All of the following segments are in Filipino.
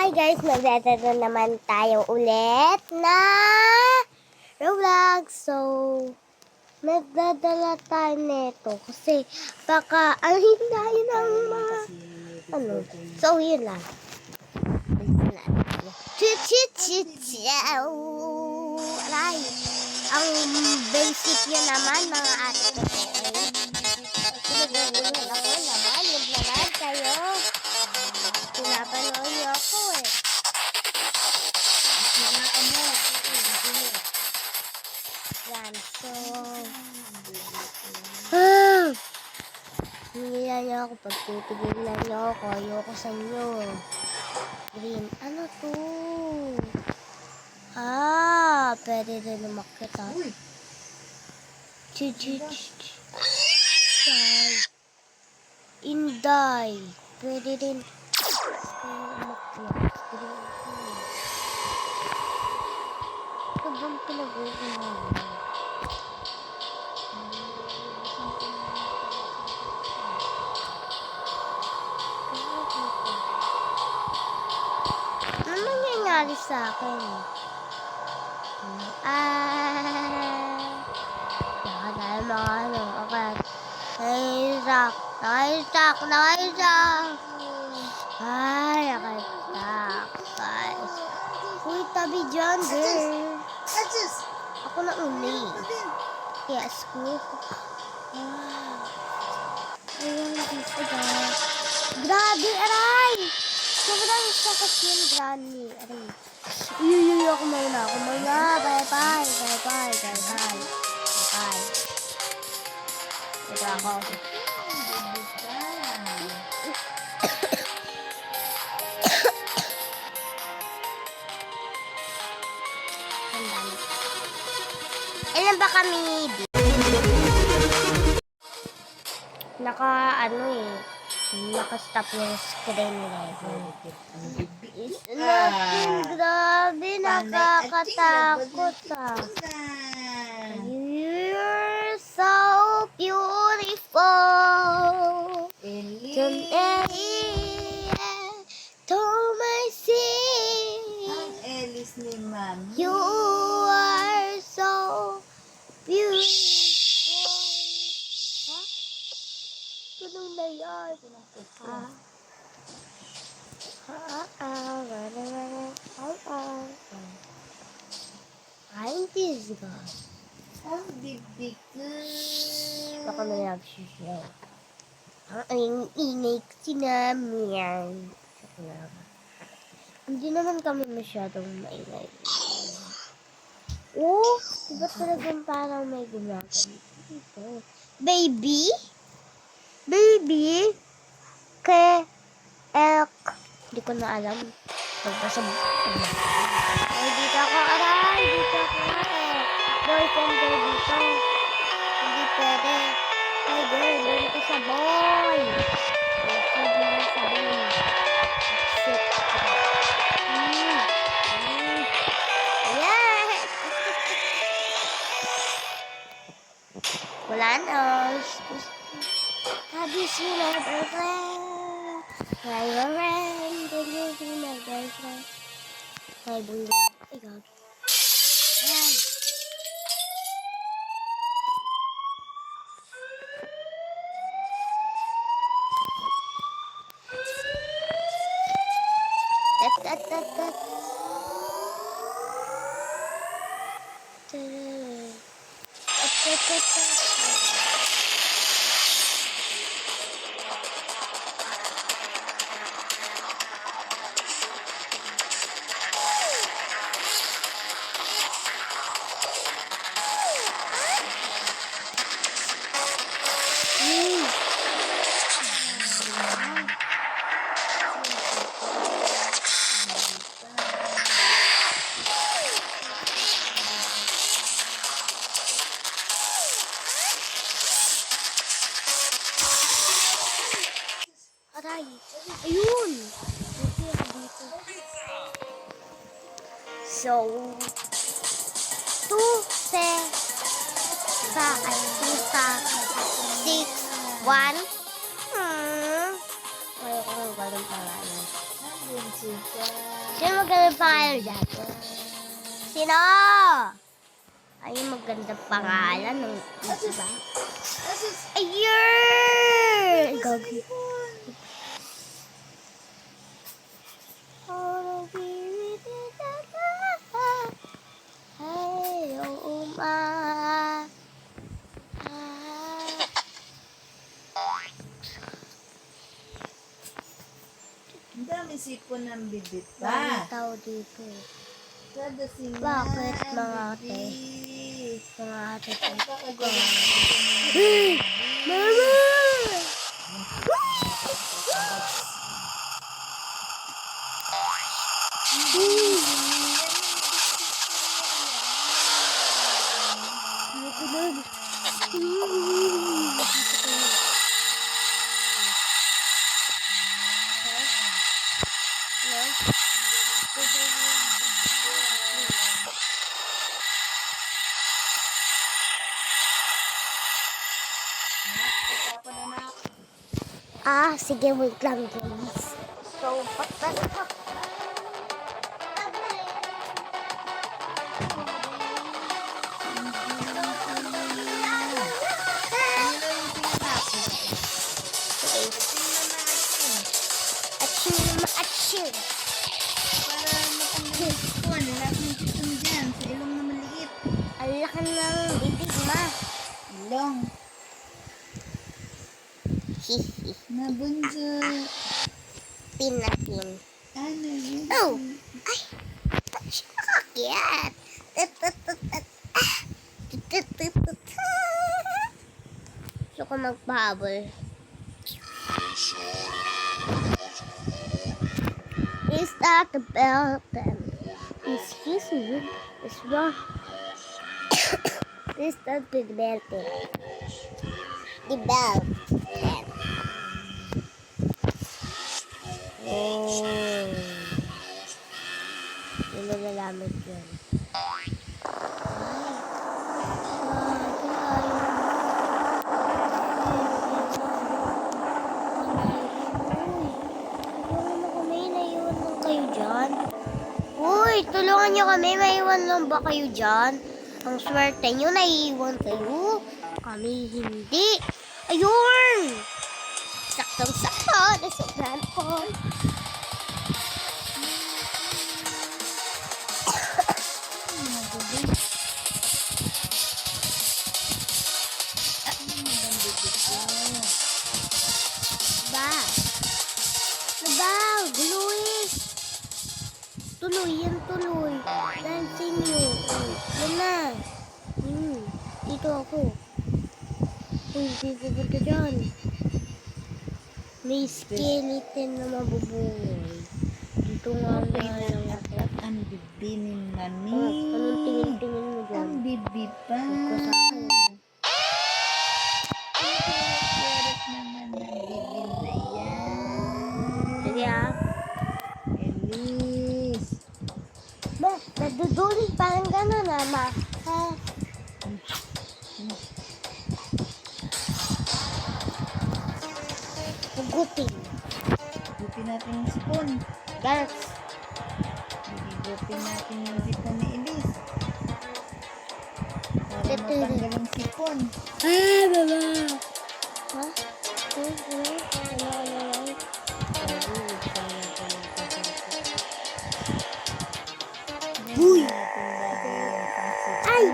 Hi guys, magdadala naman tayo ulit na Roblox. So, nagdadala tayo nito kasi baka alhin tayo ng mga So, yun lang. Aray, ang basic yun naman mga ate ko. Pinag-uulan ako naman, naglalad kayo. Pinapanood niyo ako eh. Yan, so... Hingihan niyo ako, pagtitigilan niyo ako, ayoko sa inyo. Green, ano to? Pwede rin umakit ha. Inday, pwede rin umakit. Ito bang pinag-uulan? Ano nangyayari sa akin? Baka tayo mga ano, okay. Naisak. Ay, nakatak, guys. Uy, tabi dyan, girl. Ako na uli. Yes, ko. Ayan, dito, guys. Grabe, aray! Sobrang sakit yun, granny. Aray. Uy, ako muna. Bye-bye. Ito ako. Ilan ba kami? Naka-stop yung screen nito. Grabe, nakakatakot You're so beautiful. To my You are so beautiful. Ganun na yan. I'm this guy. Baka may nagsisiyaw. Ang ingay kasi namin. Hindi naman kami masyadong maingay. Diba talagang parang may gumagano dito? Baby? Hindi ko na alam. Pagbasa mo. Dito ako, aray! Boyfriend girl dito. Hindi pwede. Hey girl, doon ka sa boy. Boyfriend mo sa boy. Sit. Yes! Wala na. Have you seen my boyfriend? My boyfriend. Can you see my boyfriend? My boyfriend. Oh God. Ayan. Tat. Ayun! So, 2 6 1 Ayaw ko ng ganun pangalan. Sino magandang pangalan dyan? Sino? Ay, magandang pangalan ng iba. Ayun! Gagi. Hey, Uma. Ang dami sipon ng bibit Daming pa. tao dito. Kada sila. Bakit, mga ate? bibit. Mga ate ko. Kakagawa. Mama! Sige, wait lang, guys. So, patas. Achoo! Para matanggal yung sipon. Lahat ng sipon dyan. Sa ilong na maliit. Ang laki ng bibig, ma. Ilong. Hihi. Nabunso. Pinatin. Ano yun? Oh! Ay! Nakakiyat! Gusto ko magpahabol. Is that the bell then? Excuse me. It's wrong. Is that the bell then? The bell then. Oh. Yung nalalamit yun. Tulungan niyo kami, maiwan lang ba kayo dyan? Ang swerte niyo, naiiwan kayo. Kami hindi. Ayun! Saktong-sakto, nasobrahan ko. Tuloy. Dancing nyo. Yan na. Dito ako. Hindi pupunta dyan. May skeleton na mabubuhay. Dito nga lang ako. Ang bibi ni Mami. Anong tingin-tingin mo dyan? Ang bibi pa. Huwag ka sa akin. Ang naman ang bibi na yan. Sige ah. Elise. Ba, naduduling parang gano'n na, ma. Ha? Hugupin. Higupin natin yung sipon. Dance. Higupin natin yung sipon ni Elise. Para matanggal yung sipon. Ah, baba. Ha? Ano? Uy! Ay!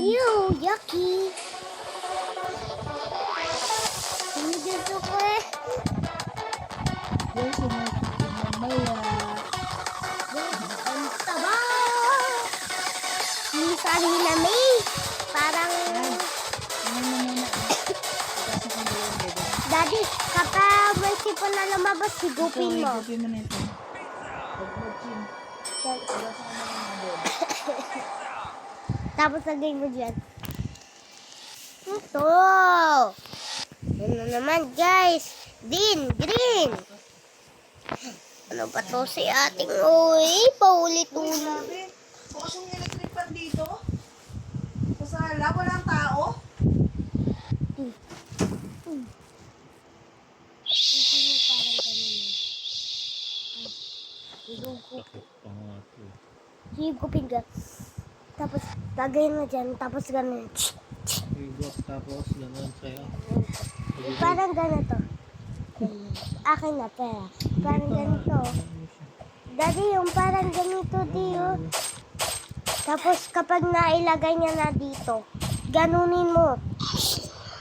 Ew! Yucky! Sinigito ko eh. Yes, mamaya. Ang taba! Minsan hinamay. Parang... Daddy, kapag may sipon na lumabas, higupin mo. Higupin mo na ito. Huwag mo chin. Tapos lagay mo dyan. Ito! Yan na naman, guys. Green! Ano ba to si ating uy? Paulit-ulit. Bukas yung electric fan dito. Sa sala, walang tao. Hidugo. Sakit pa nga ito. Higupin ka. Tapos, lagay mo dyan. Tapos ganun. Higop tapos ganun sa'yo. Parang ganito. Akin na, pera. Parang ganito. Daddy, yung parang ganito, Dio. Tapos, kapag nailagay niya na dito, ganunin mo.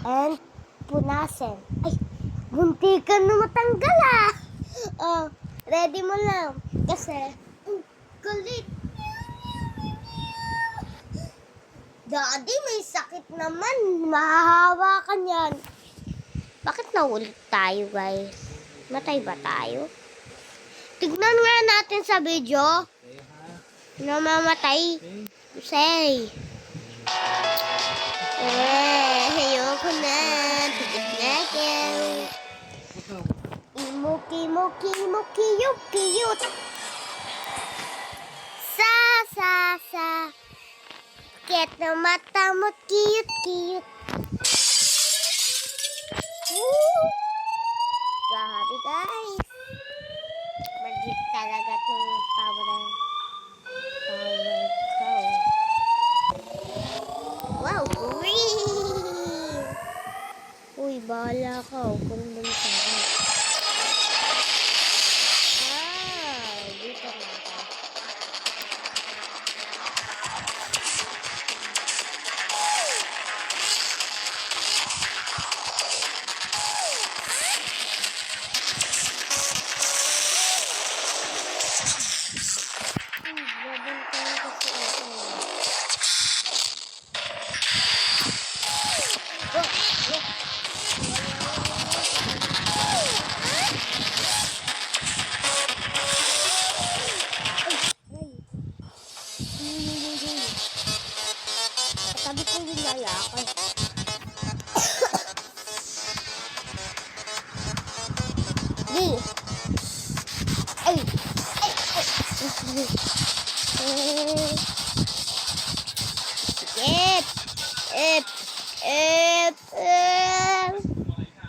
And, punasin. Ay, bunti ka na matanggal ah. Oh, ready mo lang. Kasi, kulit. Daddy, may sakit naman. Mahahawa ka niyan. Bakit naulit tayo, guys? Matay ba tayo? Tignan nga natin sa video. Namamatay. Say. Ayoko na. Tignan natin. Imuki, muki, muki, yuki, yut. Sa. Kit na mata mo, cute, cute. Grabe, guys. Magit talaga itong power ko. Wow, green! Uy, bahala ka. Huwag kang lumisara. Dito na ako. Sabi ko yung lalakad. Di. Ay.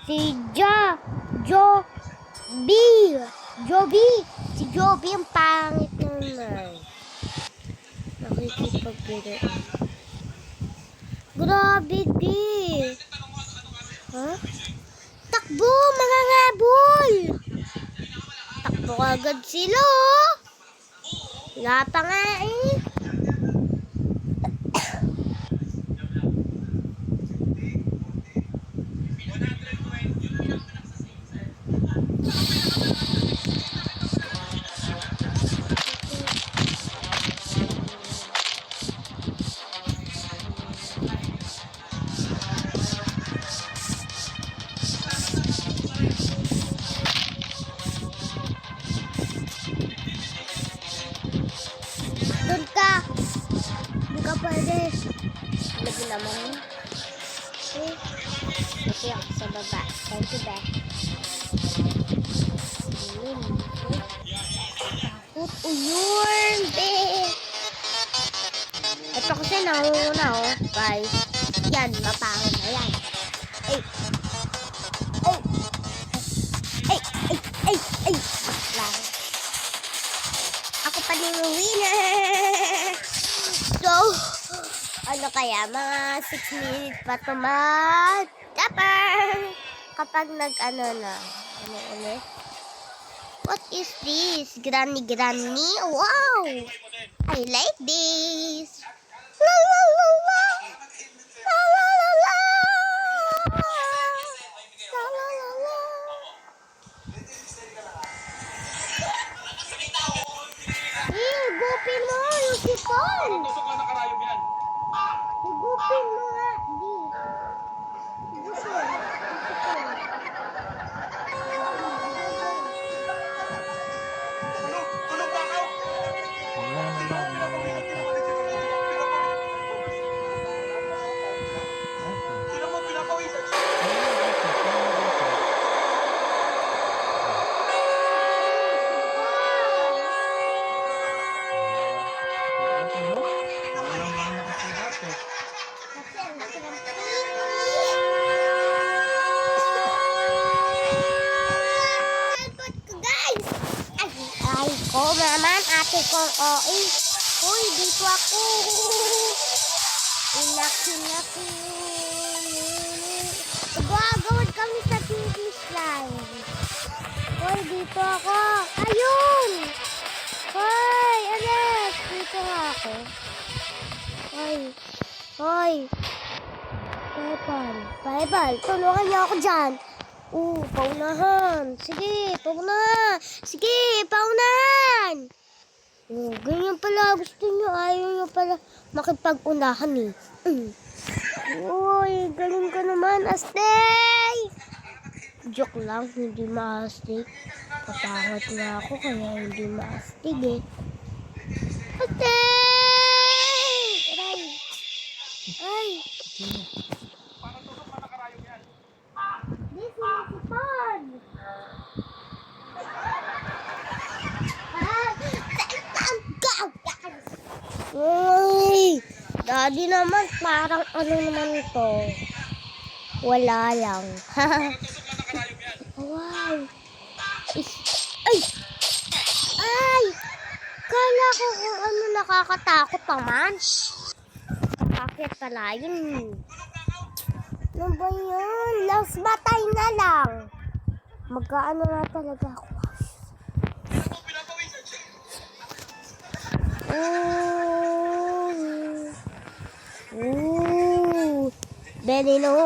Si Si Joby ang pangit naman. Nakikipag-gano'n. Grabe, di. Ha? Takbo, mga ngabol! Takbo agad sila, oh! Wala pa nga eh. Doon ka! Doon ka pwede. Lagi naman yun. Kasi ako sa baba. Thank you, Beth. Takot uyun, Beth. Ito kasi nangunguna, oh. Guys. Yan, mapangit na yan. Ay. Lang. Ako pa din yung winner. So, ano kaya, mga 6 minutes pa ito kapag nag-ano na. Ano ulit? What is this? Granny. Wow! I like this. La la la la. La la la la. La la la la. Higupin mo yung sipon. Higupin mo nga, di. Higupin. Kasi naman, ate kong OA. Uy, dito ako. Laki-laki. Gagawin kami sa TV slide. Uy, dito ako. Ayun! Hoy, Alex, dito nga ako. Hoy, hoy. Paipal, tulungan niyo ako dyan. Paunahan. Sige, paunahan. Sige, paunahan. Ganyan pala gusto niyo. Ayaw niyo pala makipag-unahan eh. Uy, galing ka naman, Astay. Joke lang, hindi maastig. Patakot na ako kaya hindi maastig eh. Astay! Aray! Ay! This is fun! Uy! Daddy naman, parang ano naman to? Wala lang. Wow! Ay! Ay! Kala ko kung ano nakakatakot naman. Bakit pala yun? Ano ba yun? Last batay na lang. Magkaano na talaga ako.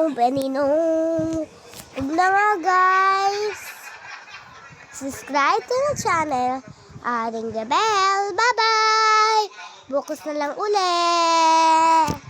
Benino. Huwag na nga guys. Subscribe to the channel. Ring the bell. Bye-bye. Bukas na lang ulit.